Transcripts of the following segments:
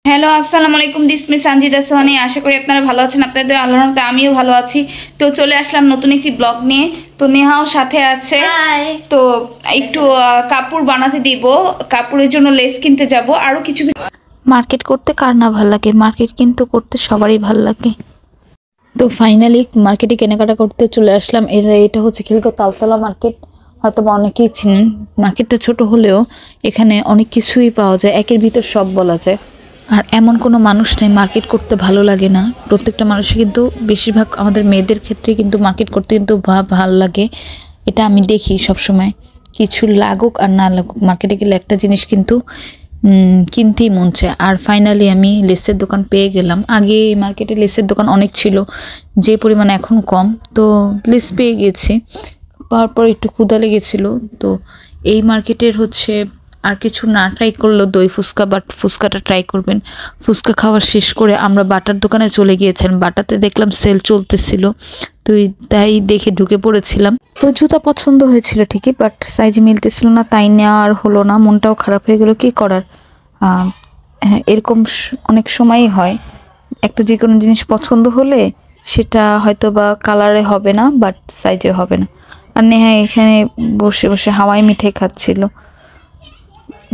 Hello, আসসালামু আলাইকুম। This miss Sanjida Sohani. আশা করি আপনারা ভালো আছেন। আপনাদের আল্লাহর রহমতে আমিও ভালো আছি। তো চলে আসলাম নতুন একটি ব্লগ নিয়ে। তো নেহাও সাথে আছে। তো একটু কাপড় বানাতে দিব, কাপড়ের জন্য লেস কিনতে যাব, আরও কিছু মার্কেট করতে কার না ভাল লাগে, মার্কেট কিন্তু করতে সবারই ভাল লাগে। তো ফাইনালি মার্কেটে কেনাকাটা করতে চলে আসলাম। এটা হচ্ছে খিলগাঁও তালতলা মার্কেট, হয়তো বা অনেকেই চিনেন। মার্কেটটা ছোট হলেও এখানে অনেক কিছুই পাওয়া যায়, একের ভিতর সব বলা যায়। আর এমন কোনো মানুষ নেই মার্কেট করতে ভালো লাগে না। প্রত্যেকটা মানুষই কিন্তু, বেশিরভাগ আমাদের মেয়েদের ক্ষেত্রে কিন্তু মার্কেট করতে কিন্তু ভালো লাগে। এটা আমি দেখি সবসময়, কিছু লাগুক আর না লাগুক মার্কেটে গেলে একটা জিনিস কিন্তু কিনতেই মন চায়। আর ফাইনালি আমি লেসের দোকান পেয়ে গেলাম। আগে এই মার্কেটে লেসের দোকান অনেক ছিল, যে পরিমাণে এখন কম। তো লেস পেয়ে গেছি, পাওয়ার পর একটু ক্ষুধা লেগেছিলো। তো এই মার্কেটের হচ্ছে আর কিছু না ট্রাই করলো দই ফুচকা, বাট ফুচকাটা ট্রাই করবেন। ফুচকা খাওয়া শেষ করে আমরা বাটার দোকানে চলে গিয়েছেন। বাটাতে দেখলাম সেল চলতেছিল, তো তাই দেখে ঢুকে পড়েছিলাম। তো জুতা পছন্দ হয়েছিল ঠিকই, বাট সাইজে মিলতেছিল না, তাই নেওয়া আর হলো না। মনটাও খারাপ হয়ে গেল, কি করার। হ্যাঁ, এরকম অনেক সময়ই হয়। একটা যে কোনো জিনিস পছন্দ হলে সেটা হয়তো বা কালারে হবে না, বাট সাইজে হবে না। আর নেহা এখানে বসে বসে হাওয়াই মিঠাই খাচ্ছিল,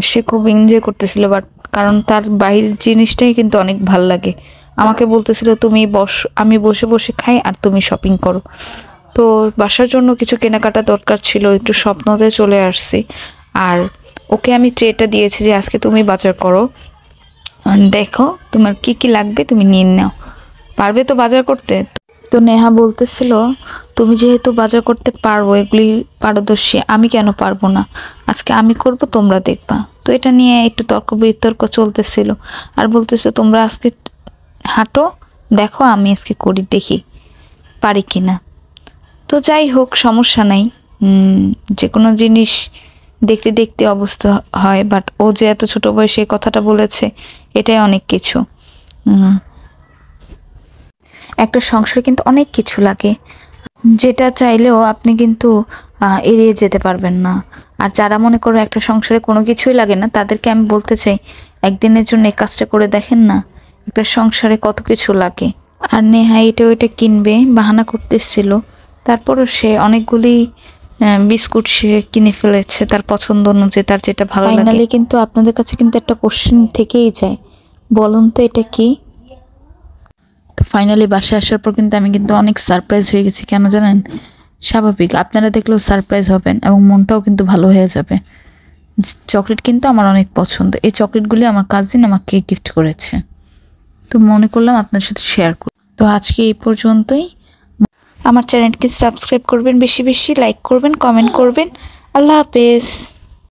সে খুব এনজয় করতেছিল। বাট কারণ তার বাইরের জিনিসটাই কিন্তু অনেক ভাল লাগে। আমাকে বলতেছিল তুমি আমি বসে বসে খাই আর তুমি শপিং করো। তো বাসার জন্য কিছু কেনাকাটা দরকার ছিল, একটু স্বপ্নতে চলে আসছি। আর ওকে আমি ট্রেটা দিয়েছি যে আজকে তুমি বাজার করো, দেখো তোমার কি কি লাগবে তুমি নিয়ে নাও, পারবে তো বাজার করতে। তো নেহা বলতেছিল তুমি যেহেতু বাজার করতে পারবো, এগুলি পারদর্শী, আমি কেন পারবো না, আজকে আমি করব তোমরা দেখবা। তো এটা নিয়ে একটু তর্ক বিতর্ক চলতেছিল। আর বলতেছে তোমরা আজকে হাঁটো, দেখো আমি আজকে করি, দেখি পারি কিনা। তো যাই হোক, সমস্যা নাই। যে কোনো জিনিস দেখতে দেখতে অবস্থা হয়। বাট ও যে এত ছোট বয়সে এই কথাটা বলেছে, এটাই অনেক কিছু। একটা সংসারে কিন্তু অনেক কিছু লাগে, যেটা চাইলেও আপনি কিন্তু এড়িয়ে যেতে পারবেন না। আর যারা মনে করো একটা সংসারে কোনো কিছুই লাগে না, তাদেরকে আমি বলতে চাই একদিনের জন্য এই কাজটা করে দেখেন না, একটা সংসারে কত কিছু লাগে। আর নেহা এটা ওইটা কিনবে বাহানা করতেছিল, তারপরও সে অনেকগুলি বিস্কুট সে কিনে ফেলেছে তার পছন্দ অনুযায়ী, তার যেটা ভালো লাগে। ফাইনালি কিন্তু আপনাদের কাছে কিন্তু একটা কোশ্চেন থেকেই যায়, বলুন তো এটা কি। তো ফাইনালি বাসায় আসার পর কিন্তু আমি কিন্তু অনেক সারপ্রাইজ হয়ে গেছি। কেন জানেন? স্বাভাবিক, আপনারা দেখলেও সারপ্রাইজ হবেন এবং মনটাও কিন্তু ভালো হয়ে যাবে। চকলেট কিন্তু আমার অনেক পছন্দ, এই চকলেটগুলি আমার কাজিন আমাকে গিফট করেছে, তো মনে করলাম আপনার সাথে শেয়ার করি। তো আজকে এই পর্যন্তই। আমার চ্যানেলকে সাবস্ক্রাইব করবেন, বেশি বেশি লাইক করবেন, কমেন্ট করবেন। আল্লাহ হাফেজ।